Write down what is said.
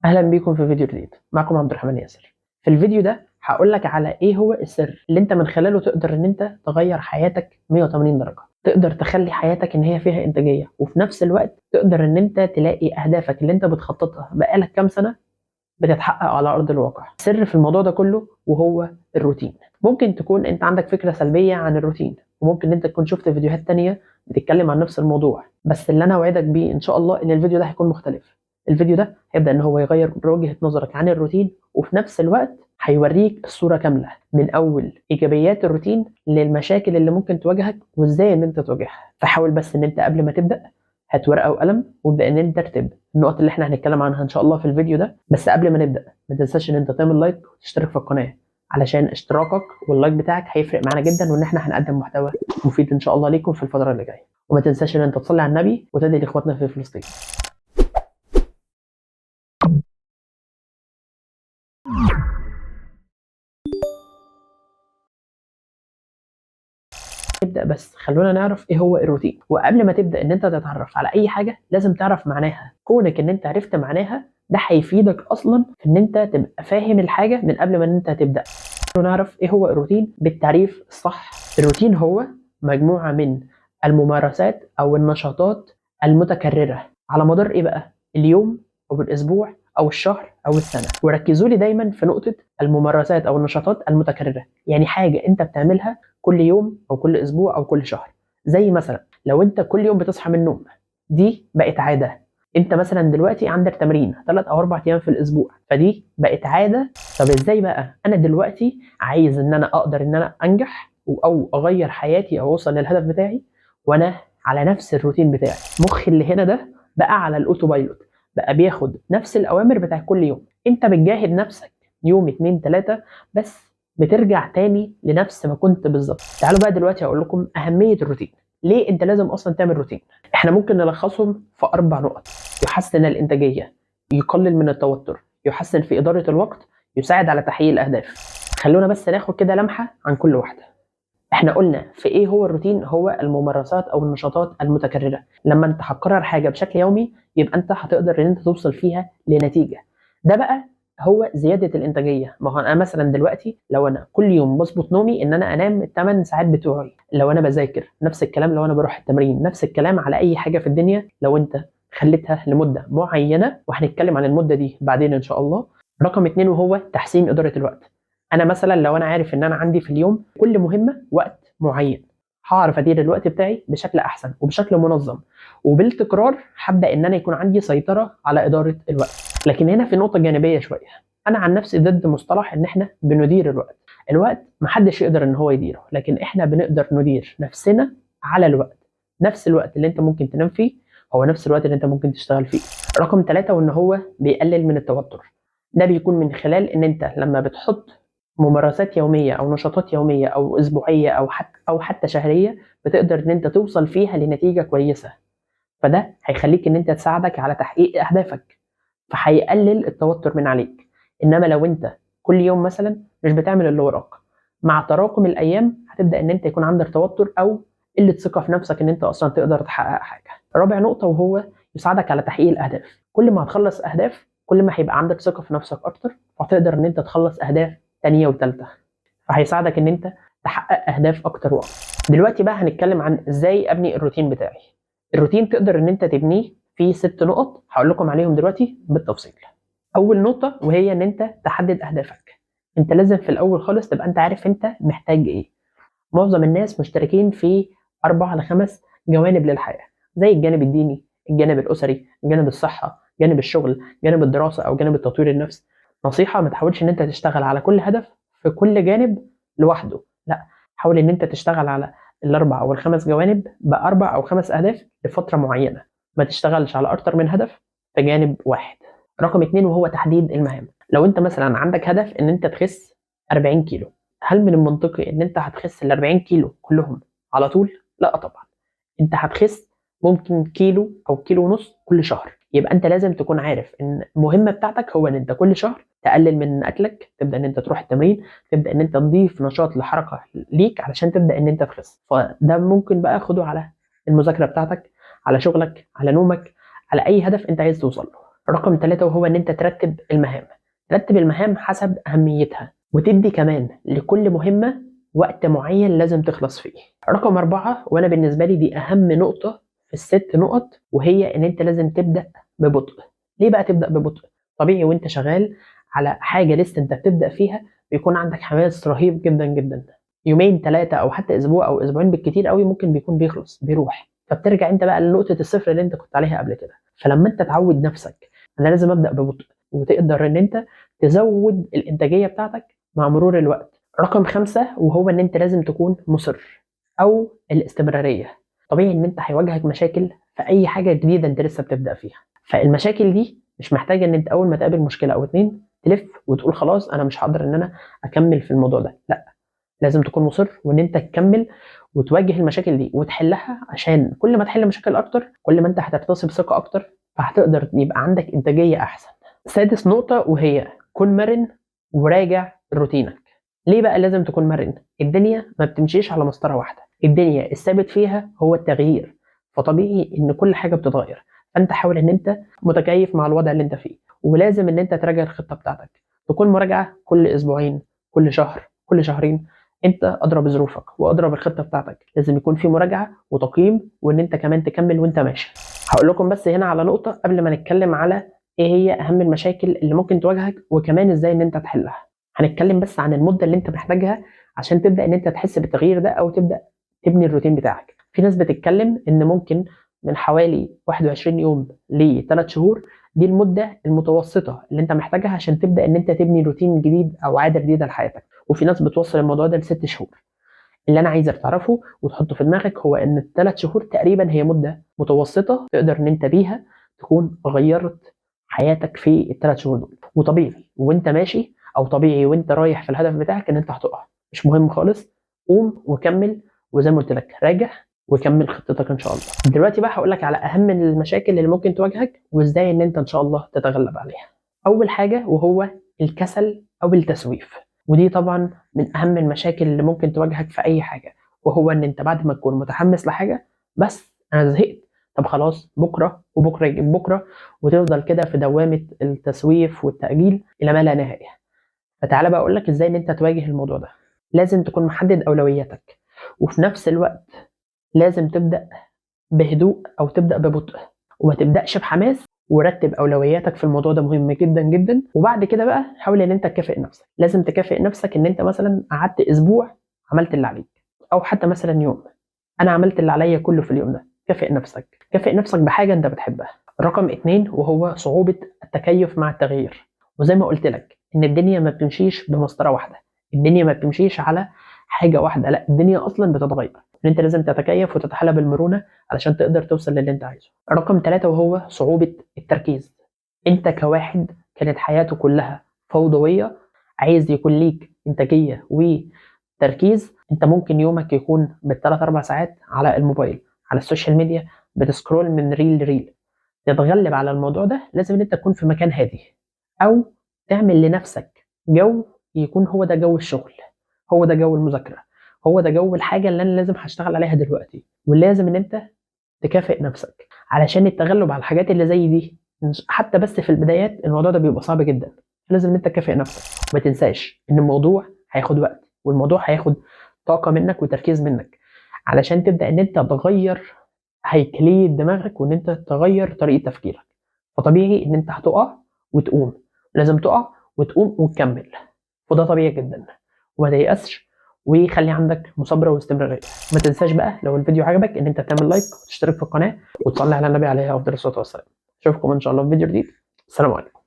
اهلا بيكم في فيديو جديد. معكم عبد الرحمن ياسر. في الفيديو ده هقول لك على ايه هو السر اللي انت من خلاله تقدر ان انت تغير حياتك 180 درجة. تقدر تخلي حياتك ان هي فيها انتاجية، وفي نفس الوقت تقدر ان انت تلاقي اهدافك اللي انت بتخططها بقالك كام سنة بتتحقق على ارض الواقع. السر في الموضوع ده كله وهو الروتين. ممكن تكون انت عندك فكرة سلبية عن الروتين، وممكن انت تكون شفت فيديوهات تانية بتتكلم عن نفس الموضوع، بس اللي انا اوعدك بيه ان شاء الله ان الفيديو ده هيكون مختلف. الفيديو ده هيبدأ ان هو يغير وجهة نظرك عن الروتين، وفي نفس الوقت هيوريك الصورة كاملة من اول ايجابيات الروتين للمشاكل اللي ممكن تواجهك وازاي ان انت تواجهها. فحاول بس ان انت قبل ما تبدأ هات ورقة وقلم وابدأ ان انت تكتب النقط اللي احنا هنتكلم عنها ان شاء الله في الفيديو ده. بس قبل ما نبدأ ما تنساش ان انت تعمل لايك وتشترك في القناة، علشان اشتراكك واللايك بتاعك هيفرق معانا جدا، وان احنا هنقدم محتوى مفيد ان شاء الله ليكم في الفترة اللي جاية. وما تنساش ان انت تصلي على النبي وتدعي لاخواتنا في فلسطين. نبدأ، بس خلونا نعرف ايه هو الروتين. وقبل ما تبدأ ان انت تتعرف على اي حاجة لازم تعرف معناها. كونك ان انت عرفت معناها ده هيفيدك اصلا في ان انت تبقى فاهم الحاجة من قبل ما ان انت تبدأ. نعرف ايه هو الروتين بالتعريف الصح. الروتين هو مجموعة من الممارسات او النشاطات المتكررة على مدار ايه بقى؟ اليوم او الاسبوع او الشهر او السنة. وركزوا لي دايما في نقطة الممارسات او النشاطات المتكررة، يعني حاجة انت بتعملها كل يوم او كل اسبوع او كل شهر. زي مثلا لو انت كل يوم بتصحى من النوم، دي بقت عادة. انت مثلا دلوقتي عندك تمرين 3 او 4 ايام في الاسبوع، فدي بقت عادة. طب ازاي بقى انا دلوقتي عايز ان انا اقدر ان انا انجح او اغير حياتي او اوصل للهدف بتاعي وانا على نفس الروتين بتاعي؟ مخي اللي هنا ده بقى على الاوتو بايلوت، بقى بياخد نفس الاوامر بتاع كل يوم. انت بتجاهد نفسك يوم 2 3 بس بترجع تاني لنفس ما كنت بالظبط. تعالوا بقى دلوقتي هقول لكم اهمية الروتين. ليه انت لازم اصلا تعمل روتين؟ احنا ممكن نلخصهم في 4 نقط: يحسن الانتاجية، يقلل من التوتر، يحسن في إدارة الوقت، يساعد على تحقيق الأهداف. خلونا بس ناخد كده لمحة عن كل واحدة. احنا قلنا في ايه هو الروتين؟ هو الممارسات او النشاطات المتكررة. لما انت هتكرر حاجة بشكل يومي يبقى انت هتقدر ان انت توصل فيها لنتيجة. ده بقى هو زيادة الإنتاجية. ما هو أنا مثلا دلوقتي لو أنا كل يوم بظبط نومي إن أنا أنام ال8 ساعات بتوعي، لو أنا بذاكر نفس الكلام، لو أنا بروح التمرين نفس الكلام، على أي حاجة في الدنيا لو أنت خليتها لمدة معينة، وهنتكلم عن المدة دي بعدين إن شاء الله. رقم 2 وهو تحسين إدارة الوقت. أنا مثلا لو أنا عارف إن أنا عندي في اليوم كل مهمة وقت معين، هعرف أدير الوقت بتاعي بشكل أحسن وبشكل منظم، وبالتكرار هبدأ إن أنا يكون عندي سيطرة على إدارة الوقت. لكن هنا في نقطة جانبية شوية. أنا عن نفسي ضد مصطلح إن إحنا بندير الوقت. الوقت محدش يقدر إن هو يديره، لكن إحنا بنقدر ندير نفسنا على الوقت. نفس الوقت اللي أنت ممكن تنام فيه هو نفس الوقت اللي أنت ممكن تشتغل فيه. رقم 3 وإن هو بيقلل من التوتر. ده بيكون من خلال إن أنت لما بتحط ممارسات يومية أو نشاطات يومية أو أسبوعية أو حتى شهرية، بتقدر إن أنت توصل فيها لنتيجة كويسة. فده هيخليك إن أنت تساعدك على تحقيق أهدافك، فهيقلل التوتر من عليك. انما لو انت كل يوم مثلا مش بتعمل اللي وراك، مع تراكم الايام هتبدا ان انت يكون عندك توتر او قله ثقه في نفسك ان انت اصلا تقدر تحقق حاجه. رابع نقطه وهو يساعدك على تحقيق الاهداف. كل ما هتخلص اهداف كل ما هيبقى عندك ثقه في نفسك اكتر، وهتقدر ان انت تخلص اهداف تانية وثالثه، فهيساعدك ان انت تحقق اهداف اكتر واكتر. دلوقتي بقى هنتكلم عن ازاي ابني الروتين بتاعي. الروتين تقدر ان انت تبنيه في 6 نقط هقول لكم عليهم دلوقتي بالتفصيل. اول نقطه وهي ان انت تحدد اهدافك. انت لازم في الاول خالص تبقى انت عارف انت محتاج ايه. معظم الناس مشتركين في 4 ل 5 جوانب للحياه، زي الجانب الديني، الجانب الاسري، جانب الصحه، جانب الشغل، جانب الدراسه او جانب التطوير النفس. نصيحه: ما تحاولش ان انت تشتغل على كل هدف في كل جانب لوحده، لا، حاول ان انت تشتغل على الاربع او الخمس جوانب باربع او 5 اهداف لفتره معينه. ما تشتغلش على اكتر من هدف في جانب واحد. رقم 2 وهو تحديد المهام. لو انت مثلا عندك هدف ان انت تخس 40 كيلو، هل من المنطقي ان انت هتخس ال 40 كيلو كلهم على طول؟ لا طبعا. انت هتخس ممكن كيلو او كيلو ونص كل شهر. يبقى انت لازم تكون عارف ان المهمه بتاعتك هو ان انت كل شهر تقلل من اكلك، تبدا ان انت تروح التمرين، تبدا ان انت تضيف نشاط لحركه ليك علشان تبدا ان انت تخس. فده ممكن بقى خده على المذاكره بتاعتك، على شغلك، على نومك، على اي هدف انت عايز توصل له. رقم 3 وهو ان انت ترتب المهام. ترتب المهام حسب اهميتها، وتدي كمان لكل مهمة وقت معين لازم تخلص فيه. رقم 4 وانا بالنسبة لي دي اهم نقطة في ال6 نقط، وهي ان انت لازم تبدأ ببطء. ليه بقى تبدأ ببطء؟ طبيعي وانت شغال على حاجة لسه انت بتبدأ فيها بيكون عندك حماس رهيب جدا جدا، يومين 3 او حتى اسبوع او اسبوعين بالكتير قوي ممكن بيكون بيروح، فبترجع انت بقى لنقطة الصفر اللي انت كنت عليها قبل كده. فلما انت تعود نفسك انا لازم ابدأ ببطء، وتقدر ان انت تزود الانتاجية بتاعتك مع مرور الوقت. رقم 5 وهو ان انت لازم تكون مصر، او الاستمرارية. طبيعي ان انت هيواجهك مشاكل في اي حاجة جديدة انت لسه بتبدأ فيها، فالمشاكل دي مش محتاجة ان انت اول ما تقابل مشكلة او اتنين تلف وتقول خلاص انا مش هقدر ان انا اكمل في الموضوع ده. لا، لازم تكون مصر وان انت تكمل وتواجه المشاكل دي وتحلها، عشان كل ما تحل مشاكل اكتر كل ما انت هتكتسب ثقة اكتر، فهتقدر يبقى عندك انتاجية احسن. سادس نقطة وهي كن مرن وراجع روتينك. ليه بقى لازم تكون مرن؟ الدنيا ما بتمشيش على مسطرة واحدة، الدنيا الثابت فيها هو التغيير، فطبيعي ان كل حاجة بتتغير، فانت حاول ان انت متكيف مع الوضع اللي انت فيه، ولازم ان انت تراجع الخطة بتاعتك، تكون مراجعة كل اسبوعين، كل شهر، كل شهرين. انت ادرى بظروفك وادرى بالخطة بتاعتك، لازم يكون في مراجعة وتقييم، وان انت كمان تكمل وانت ماشي. هقول لكم بس هنا على نقطة قبل ما نتكلم على ايه هي اهم المشاكل اللي ممكن تواجهك وكمان ازاي ان انت تحلها. هنتكلم بس عن المدة اللي انت محتاجها عشان تبدأ ان انت تحس بالتغيير ده او تبدأ تبني الروتين بتاعك. في ناس بتتكلم ان ممكن من حوالي 21 يوم ل 3 شهور، دي المدة المتوسطة اللي انت محتاجها عشان تبدأ ان انت تبني روتين جديد او عادة جديدة لحياتك. وفي ناس بتوصل الموضوع ده ل6 شهور. اللي انا عايزك تعرفه وتحطه في دماغك هو ان ال3 شهور تقريبا هي مدة متوسطة تقدر ان انت بيها تكون غيرت حياتك في ال3 شهور دول. وطبيعي وانت ماشي او طبيعي وانت رايح في الهدف بتاعك ان انت هتقع، مش مهم خالص، قوم وكمل، وزي ما قلت لك راجع وكمل خطتك ان شاء الله. دلوقتي بقى هقول لك على اهم المشاكل اللي ممكن تواجهك وازاي ان انت ان شاء الله تتغلب عليها. اول حاجة وهو الكسل او التسويف، ودي طبعا من اهم المشاكل اللي ممكن تواجهك في اي حاجة، وهو ان انت بعد ما تكون متحمس لحاجة بس انا زهقت، طب خلاص بكرة وبكرة يجيب بكرة، وتفضل كده في دوامة التسويف والتأجيل الى ما لا نهاية. فتعالى بقى اقول لك ازاي ان انت تواجه الموضوع ده. لازم تكون محدد اولوياتك، وفي نفس الوقت لازم تبدأ بهدوء او تبدأ ببطء، وما تبدأش بحماس، ورتب اولوياتك في الموضوع ده مهم جدا جدا. وبعد كده بقى حاول ان انت تكافئ نفسك، لازم تكافئ نفسك ان انت مثلا قعدت اسبوع عملت اللي عليك، او حتى مثلا يوم انا عملت اللي عليا كله في اليوم ده. كافئ نفسك، كافئ نفسك بحاجه انت بتحبها. رقم 2 وهو صعوبه التكيف مع التغيير. وزي ما قلت لك ان الدنيا ما بتمشيش بمسطره واحده، الدنيا ما بتمشيش على حاجه واحده، لا الدنيا اصلا بتتغير، ان انت لازم تتكيف وتتحلى بالمرونه علشان تقدر توصل للي انت عايزه. رقم 3 وهو صعوبه التركيز. انت كواحد كانت حياته كلها فوضويه، عايز يكون ليك انتاجيه وتركيز، انت ممكن يومك يكون بالثلاث 4 ساعات على الموبايل، على السوشيال ميديا، بتسكرول من ريل لريل. تتغلب على الموضوع ده لازم ان انت تكون في مكان هادي، او تعمل لنفسك جو يكون هو ده جو الشغل، هو ده جو المذاكره، هو ده جو الحاجه اللي انا لازم هشتغل عليها دلوقتي. ولازم ان انت تكافئ نفسك علشان التغلب على الحاجات اللي زي دي. حتى بس في البدايات الموضوع ده بيبقى صعب جدا، لازم ان انت تكافئ نفسك. ما تنساش ان الموضوع هياخد وقت، والموضوع هياخد طاقه منك وتركيز منك علشان تبدا ان انت تغير هيكليه دماغك وان انت تغير طريقه تفكيرك. فطبيعي ان انت هتقع وتقوم، لازم تقع وتقوم وتكمل، وده طبيعي جدا. وما تيأسش، وخلي عندك مثابرة واستمرارية. ما تنساش بقى لو الفيديو عجبك ان انت تعمل لايك وتشترك في القناة وتصلي على النبي عليه افضل الصلاة والسلام. اشوفكم ان شاء الله في فيديو جديد. السلام عليكم.